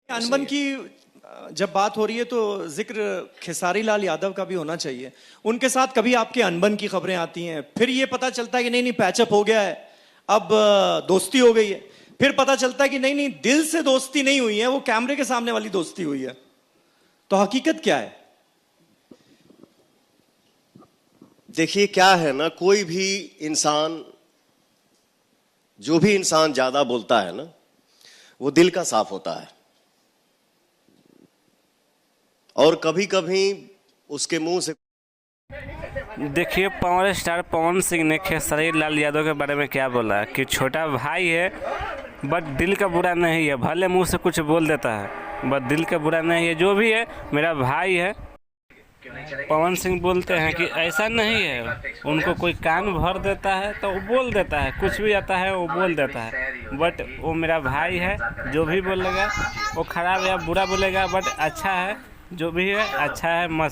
अनबन की जब बात हो रही है तो जिक्र खेसारी लाल यादव का भी होना चाहिए। उनके साथ कभी आपके अनबन की खबरें आती हैं, फिर ये पता चलता है कि नहीं नहीं पैचअप हो गया है, अब दोस्ती हो गई है, फिर पता चलता है कि नहीं नहीं दिल से दोस्ती नहीं हुई है, वो कैमरे के सामने वाली दोस्ती हुई है। तो हकीकत क्या है? देखिए क्या है ना, कोई भी इंसान, जो भी इंसान ज्यादा बोलता है ना, वो दिल का साफ होता है। और कभी कभी उसके मुंह से देखिए पावर स्टार पवन सिंह ने खेसारी लाल यादव के बारे में क्या बोला कि छोटा भाई है बट दिल का बुरा नहीं है, भले मुंह से कुछ बोल देता है बट दिल का बुरा नहीं है, जो भी है मेरा भाई है। पवन सिंह बोलते हैं कि ऐसा नहीं है, उनको कोई कान भर देता है तो वो बोल देता है, कुछ भी आता है वो बोल देता है, बट वो मेरा भाई है। जो भी बोलेगा वो खराब या बुरा बोलेगा बट अच्छा है, जो भी है अच्छा है, मस्त।